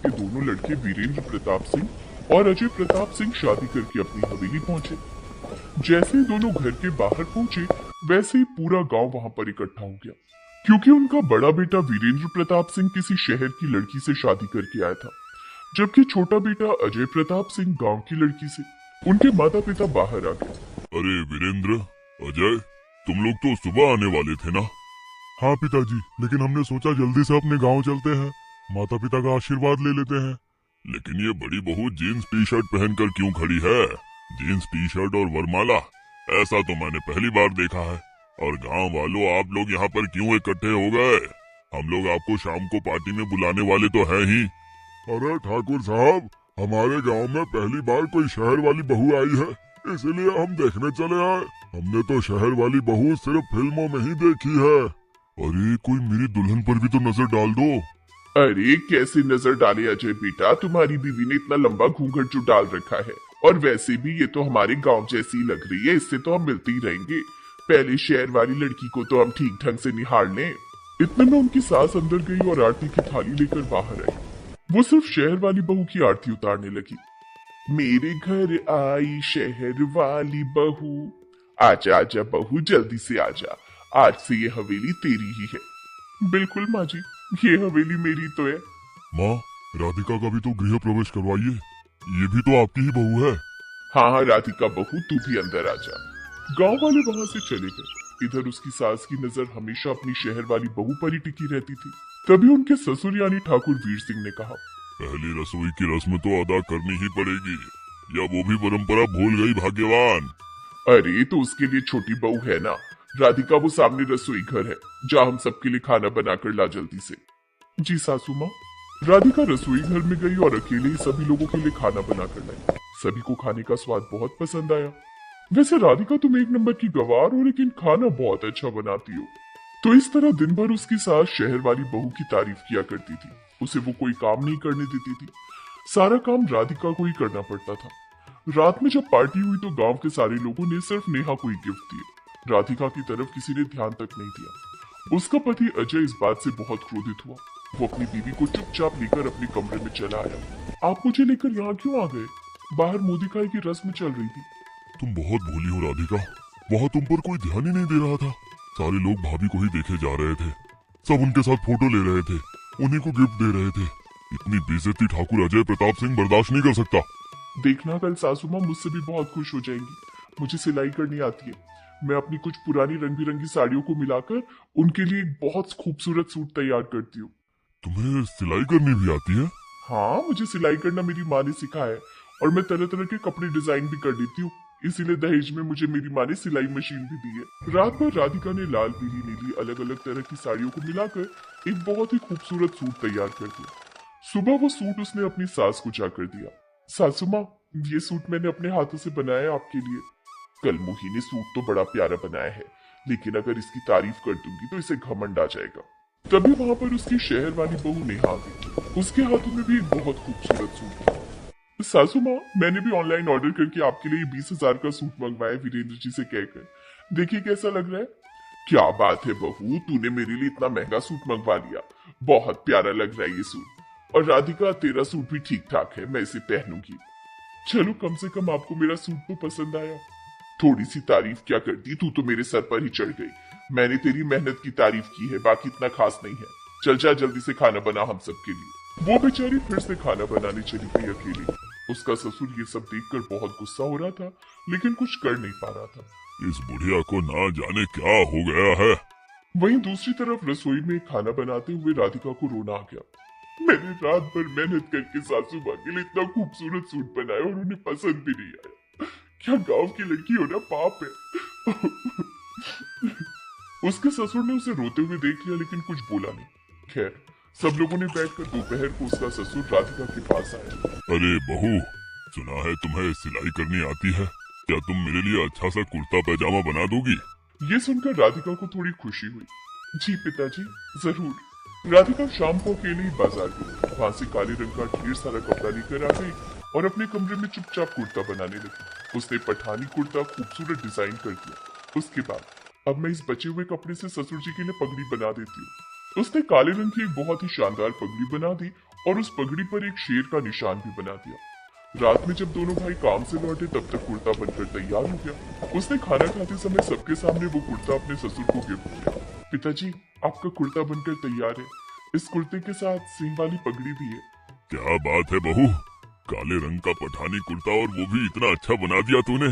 उसके दोनों लड़के वीरेंद्र प्रताप सिंह और अजय प्रताप सिंह शादी करके अपनी हवेली पहुंचे। जैसे ही दोनों घर के बाहर पहुंचे वैसे ही पूरा गांव वहां पर इकट्ठा हो गया, क्योंकि उनका बड़ा बेटा वीरेंद्र प्रताप सिंह किसी शहर की लड़की से शादी करके आया था, जबकि छोटा बेटा अजय प्रताप सिंह गांव की लड़की से। उनके माता पिता बाहर आ गए। अरे वीरेंद्र, अजय, तुम लोग तो सुबह आने वाले थे ना? हाँ पिताजी, लेकिन हमने सोचा जल्दी से अपने गांव चलते हैं, माता पिता का आशीर्वाद ले लेते हैं। लेकिन ये बड़ी बहू जीन्स टी शर्ट पहनकर क्यों खड़ी है? जीन्स टी शर्ट और वरमाला, ऐसा तो मैंने पहली बार देखा है। और गांव वालों, आप लोग यहाँ पर क्यों इकट्ठे हो गए? हम लोग आपको शाम को पार्टी में बुलाने वाले तो हैं ही। अरे ठाकुर साहब, हमारे गांव में पहली बार कोई शहर वाली बहू आई है, इसलिए हम देखने चले आए। हमने तो शहर वाली बहू सिर्फ फिल्मों में ही देखी है। अरे कोई मेरी दुल्हन पर भी तो नजर डाल दो। अरे कैसे नजर डाले अजय बेटा, तुम्हारी बीवी ने इतना लंबा घूंघट जो डाल रखा है, और वैसे भी ये तो हमारे गांव जैसी लग रही है, इससे तो हम मिलते ही रहेंगे। पहले शहर वाली लड़की को तो हम ठीक ढंग से निहार लें। इतने में उनकी सास अंदर गई और आरती की थाली लेकर बाहर आई। वो सिर्फ शहर वाली बहू की आरती उतारने लगी। मेरे घर आई शहर वाली बहू, आजा आजा बहू जल्दी से आजा, आज से ये हवेली तेरी ही है। बिल्कुल माँ जी, ये हवेली मेरी तो है। माँ, राधिका का भी तो गृह प्रवेश करवाइए, ये भी तो आपकी ही बहू है। हाँ हाँ राधिका बहू, तू भी अंदर आजा। गांव वाले वहां से चले गए। इधर उसकी सास की नजर हमेशा अपनी शहर वाली बहू पर ही टिकी रहती थी। तभी उनके ससुर यानी ठाकुर वीर सिंह ने कहा, पहली रसोई की रस्म तो अदा करनी ही पड़ेगी, या वो भी परंपरा भूल गई भाग्यवान। अरे तो उसके लिए छोटी बहू है ना राधिका, वो सामने रसोई घर है, जा हम सबके लिए खाना बनाकर ला जल्दी से। जी सासू माँ। राधिका रसोई घर में गई और अकेले ही सभी लोगों के लिए खाना बनाकर लाई। सभी को खाने का स्वाद बहुत पसंद आया। वैसे राधिका तुम एक नंबर की गवार हो, लेकिन खाना बहुत अच्छा बनाती हो। तो इस तरह दिन भर उसकी सास शहर वाली बहू की तारीफ किया करती थी। उसे वो कोई काम नहीं करने देती थी, सारा काम राधिका को ही करना पड़ता था। रात में जब पार्टी हुई तो गांव के सारे लोगों ने सिर्फ नेहा को ही गिफ्ट दिए, राधिका की तरफ किसी ने ध्यान तक नहीं दिया। उसका पति अजय इस बात से बहुत क्रोधित हुआ। वो अपनी बीवी को चुपचाप लेकर अपने कमरे में चला आया। आप मुझे लेकर यहाँ क्यों आ गए? बाहर मोदिकाई की रस्म चल रही थी। तुम बहुत भोली हो राधिका, वहाँ तुम पर कोई ध्यान ही नहीं दे रहा था। सारे लोग भाभी को ही देखे जा रहे थे, सब उनके साथ फोटो ले रहे थे, उन्हीं को गिफ्ट दे रहे थे। इतनी बेइज्जती ठाकुर अजय प्रताप सिंह बर्दाश्त नहीं कर सकता। देखना कल सासू माँ मुझसे भी बहुत खुश हो जाएंगी। मुझे सिलाई करनी आती है। मैं अपनी कुछ पुरानी रंग बिरंगी साड़ियों को मिलाकर उनके लिए एक बहुत खूबसूरत सूट तैयार करती हूँ। तुम्हें सिलाई करनी भी आती है? हाँ, मुझे सिलाई करना मेरी माँ ने सिखाया है, और मैं तरह तरह के कपड़े डिजाइन भी कर लेती हूँ। इसीलिए दहेज में मुझे मेरी माँ ने सिलाई मशीन भी दी है। रात भर राधिका ने लाल, पीली, नीली अलग अलग तरह की साड़ियों को मिलाकर एक बहुत ही खूबसूरत सूट तैयार कर दिया। सुबह वो सूट उसने अपनी सास को जाकर दिया। सासू माँ, ये सूट मैंने अपने हाथों से बनाया है आपके लिए। कल मोही ने सूट तो बड़ा प्यारा बनाया है, लेकिन अगर इसकी तारीफ कर दूंगी तो इसे घमंड आ जाएगा। तभी वहां पर उसकी शहर वाली बहू नेहा आ गई। उसके हाथों में भी एक बहुत खूबसूरत सूट था। सासू माँ, मैंने भी ऑनलाइन ऑर्डर करके आपके लिए 20,000 का सूट मंगवाया वीरेंद्र जी से कहकर। देखिए कैसा लग रहा है। क्या बात है बहू, तूने मेरे लिए इतना महंगा सूट मंगवा लिया। बहुत प्यारा लग रहा है ये सूट। और राधिका, तेरा सूट भी ठीक ठाक है, मैं इसे पहनूंगी। चलो, कम से कम आपको मेरा सूट तो पसंद आया। थोड़ी सी तारीफ क्या करती, तू तो मेरे सर पर ही चढ़ गई। मैंने तेरी मेहनत की तारीफ की है, बाकी इतना खास नहीं है। चल जा, जल्दी से खाना बना हम सबके लिए। वो बेचारी फिर से खाना बनाने चली गई अकेली। उसका ससुर ये सब देखकर बहुत गुस्सा हो रहा था, लेकिन कुछ कर नहीं पा रहा था। इस बुढ़िया को ना जाने क्या हो गया है। वहीं दूसरी तरफ रसोई में खाना बनाते हुए राधिका को रोना आ गया। मैंने रात भर मेहनत करके सासू माँ के लिए इतना खूबसूरत सूट बनाया और उन्हें पसंद भी नहीं आया। क्या गांव की लड़की होना पाप है? उसके ससुर ने उसे रोते हुए देख लिया, लेकिन कुछ बोला नहीं। खैर, सब लोगों ने बैठकर दोपहर को उसका ससुर राधिका के पास आया। अरे बहू, सुना है तुम्हें सिलाई करनी आती है, क्या तुम मेरे लिए अच्छा सा कुर्ता पैजामा बना दोगी? ये सुनकर राधिका को थोड़ी खुशी हुई। जी पिताजी, जरूर। राधिका शाम को अकेले ही बाजार गई। वहां से काले रंग का ढेर सारा कपड़ा लेकर आ गई और अपने कमरे में चुपचाप कुर्ता बनाने लगी। उसने पठानी कुर्ता खूबसूरत डिजाइन कर दिया। उसके बाद, अब मैं इस बचे हुए कपड़े से ससुर जी के लिए पगड़ी बना देती हूँ। उसने काले रंग की एक बहुत ही शानदार पगड़ी बना दी और उस पगड़ी पर एक शेर का निशान भी बना दिया। रात में जब दोनों भाई काम से लौटे तब तक कुर्ता बनकर तैयार हो गया। उसने खाना खाते समय सबके सामने वो कुर्ता अपने ससुर को गिफ्ट किया। पिताजी, आपका कुर्ता बनकर तैयार है। इस कुर्ते के साथ सींग वाली पगड़ी भी है। क्या बात है बहू, काले रंग का पठानी कुर्ता और वो भी इतना अच्छा बना दिया तूने।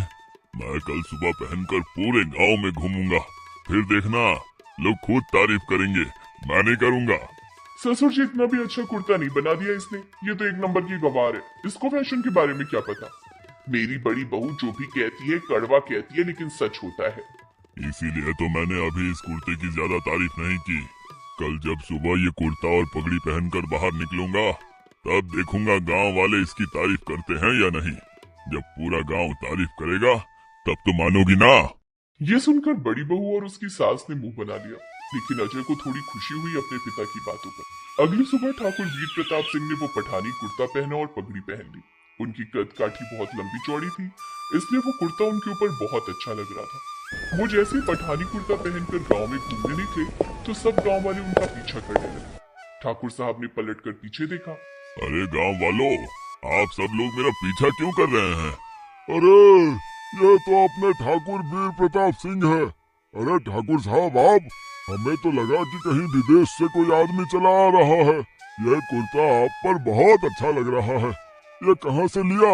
मैं कल सुबह पहनकर पूरे गांव में घूमूंगा, फिर देखना लोग खुद तारीफ करेंगे, मैं नहीं करूंगा। ससुर जी, इतना भी अच्छा कुर्ता नहीं बना दिया इसने। ये तो एक नंबर की गवार है, इसको फैशन के बारे में क्या पता। मेरी बड़ी बहू जो भी कहती है कड़वा कहती है, लेकिन सच होता है। इसीलिए तो मैंने अभी इस कुर्ते की ज्यादा तारीफ नहीं की। कल जब सुबह ये कुर्ता और पगड़ी पहनकर बाहर निकलूंगा तब देखूंगा गांव वाले इसकी तारीफ करते हैं या नहीं। जब पूरा गांव तारीफ करेगा तब तो मानोगी ना। ये सुनकर बड़ी बहू और उसकी सास ने मुंह बना लिया, लेकिन अजय को थोड़ी खुशी हुई अपने पिता की बातों पर। अगली सुबह ठाकुर वीर प्रताप सिंह ने वो पठानी कुर्ता पहना और पगड़ी पहन ली। उनकी कद काठी बहुत लंबी चौड़ी थी, इसलिए वो कुर्ता उनके ऊपर बहुत अच्छा लग रहा था। वो जैसे ही पठानी कुर्ता पहनकर गांव में घूमने निकले तो सब गांव वाले उनका पीछा करने लगे। ठाकुर साहब ने पलट कर पीछे देखा। अरे गांव वालों, आप सब लोग मेरा पीछा क्यों कर रहे हैं? अरे ये तो अपने ठाकुर वीर प्रताप सिंह है। अरे ठाकुर साहब आप, हमें तो लगा कि कहीं विदेश से कोई आदमी चला आ रहा है। यह कुर्ता आप पर बहुत अच्छा लग रहा है। ये कहाँ से लिया?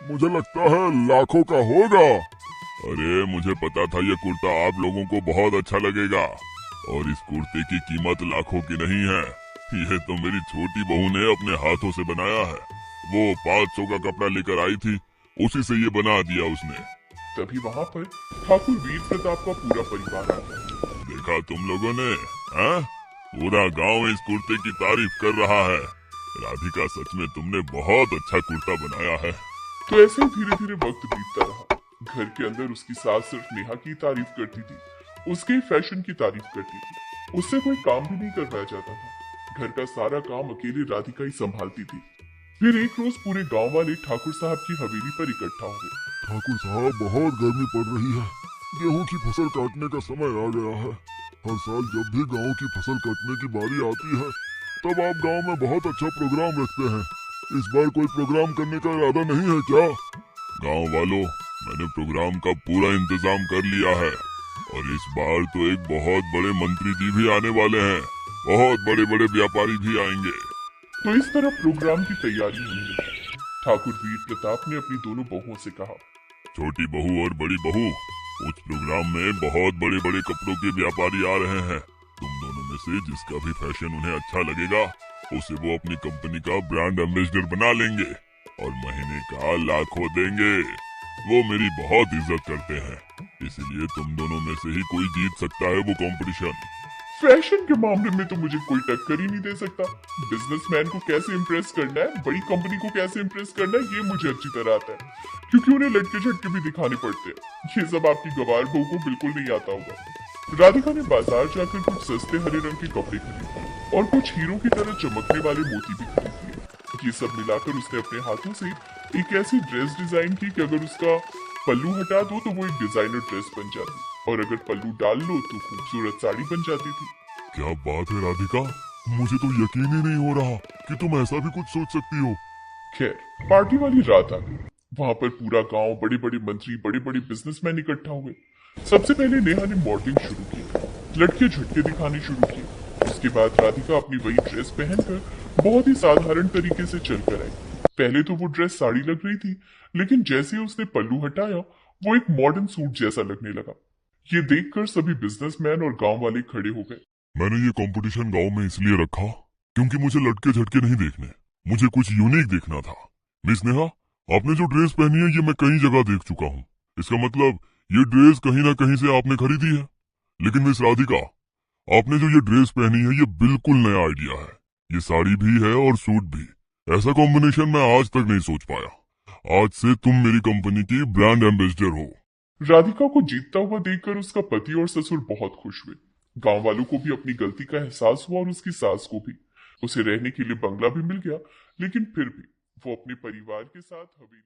मुझे लगता है लाखों का होगा। अरे मुझे पता था ये कुर्ता आप लोगों को बहुत अच्छा लगेगा, और इस कुर्ते की कीमत लाखों की नहीं है। ये तो मेरी छोटी बहू ने अपने हाथों से बनाया है। वो 500 का कपड़ा लेकर आई थी, उसी से ये बना दिया उसने। तभी वहां पर ठाकुर वीर प्रताप का पूरा परिवार आ गया। देखा तुम लोगों ने, हाँ? पूरा गांव इस कुर्ते की तारीफ कर रहा है। राधिका, सच में तुमने बहुत अच्छा कुर्ता बनाया है। तो ऐसे ही धीरे धीरे वक्त बीतता रहा। घर के अंदर उसकी सास सिर्फ नेहा की तारीफ करती थी, उसके फैशन की तारीफ करती थी। उससे कोई काम भी नहीं करवाया जाता था। घर का सारा काम अकेले राधिका ही संभालती थी। फिर एक रोज पूरे गांव वाले ठाकुर साहब की हवेली पर इकट्ठा हो गए। ठाकुर साहब, बहुत गर्मी पड़ रही है। गेहूं की फसल काटने का समय आ गया है। हर साल जब भी गांव की फसल कटने की बारी आती है तब आप गांव में बहुत अच्छा प्रोग्राम रखते हैं। इस बार कोई प्रोग्राम करने का इरादा नहीं है क्या? गांव वालों, मैंने प्रोग्राम का पूरा इंतजाम कर लिया है, और इस बार तो एक बहुत बड़े मंत्री जी भी आने वाले हैं। बहुत बड़े बड़े व्यापारी भी आएंगे। तो इस तरह प्रोग्राम की तैयारी होने लगी। ठाकुर वीर प्रताप ने अपनी दोनों बहुओं से कहा, छोटी बहू और बड़ी बहू, उस प्रोग्राम में बहुत बड़े बड़े कपड़ों के व्यापारी आ रहे हैं। तुम दोनों में से जिसका भी फैशन उन्हें अच्छा लगेगा उसे वो अपनी कंपनी का ब्रांड एम्बेसडर बना लेंगे और महीने का लाखों देंगे। वो मेरी बहुत इज्जत करते हैं, इसलिए तुम दोनों में से ही कोई जीत सकता है वो कंपटीशन। फैशन के मामले में तो मुझे कोई टक्कर ही नहीं दे सकता। बिजनेसमैन को कैसे इम्प्रेस करना है, बड़ी कंपनी को कैसे इम्प्रेस करना है, ये मुझे अच्छी तरह आता है, क्योंकि उन्हें लटके झटके भी दिखाने पड़ते हैं। ये सब आपकी गवार बहू को बिल्कुल नहीं आता होगा। राधिका ने बाजार जाकर कुछ सस्ते हरे रंग के कपड़े खरीदे और कुछ हीरो की तरह चमकने वाले मोती भी खरीद लिए। ये सब मिलाकर उसने अपने हाथों से एक ऐसी ड्रेस डिजाइन की कि अगर उसका पल्लू हटा दो तो वो एक डिजाइनर ड्रेस बन जाती, और अगर पल्लू डाल लो तो खूबसूरत साड़ी बन जाती थी। क्या बात है राधिका, मुझे तो यकीन ही नहीं हो रहा कि तुम ऐसा भी कुछ सोच सकती हो। खैर, पार्टी वाली रात आ गई। वहां पर पूरा गांव, बड़े बड़े मंत्री, बड़े बड़े बिजनेसमैन इकट्ठा हुए। सबसे पहले नेहा ने मॉडलिंग शुरू की, लटके झटके दिखाने शुरू किए। उसके बाद राधिका अपनी वही ड्रेस पहनकर बहुत ही साधारण तरीके से चलकर आई। पहले तो वो ड्रेस साड़ी लग रही थी, लेकिन जैसे ही उसने पल्लू हटाया वो एक मॉडर्न सूट जैसा लगने लगा। ये देखकर सभी बिजनेसमैन और गांव वाले खड़े हो गए। मैंने ये कंपटीशन गांव में इसलिए रखा क्योंकि मुझे लटके झटके नहीं देखने, मुझे कुछ यूनिक देखना था। मिस नेहा, आपने जो ड्रेस पहनी है ये मैं कई जगह देख चुका हूँ। इसका मतलब ये ड्रेस कहीं ना कहीं से आपने खरीदी है। लेकिन मिस राधिका, आपने जो ये ड्रेस पहनी है ये बिल्कुल नया आइडिया है। ये साड़ी भी है और सूट भी। ऐसा कॉम्बिनेशन मैं आज तक नहीं सोच पाया। आज से तुम मेरी कंपनी की ब्रांड एम्बेसडर हो। राधिका को जीतता हुआ देखकर उसका पति और ससुर बहुत खुश हुए। गांव वालों को भी अपनी गलती का एहसास हुआ और उसकी सास को भी। उसे रहने के लिए बंगला भी मिल गया, लेकिन फिर भी वो अपने परिवार के साथ हवेली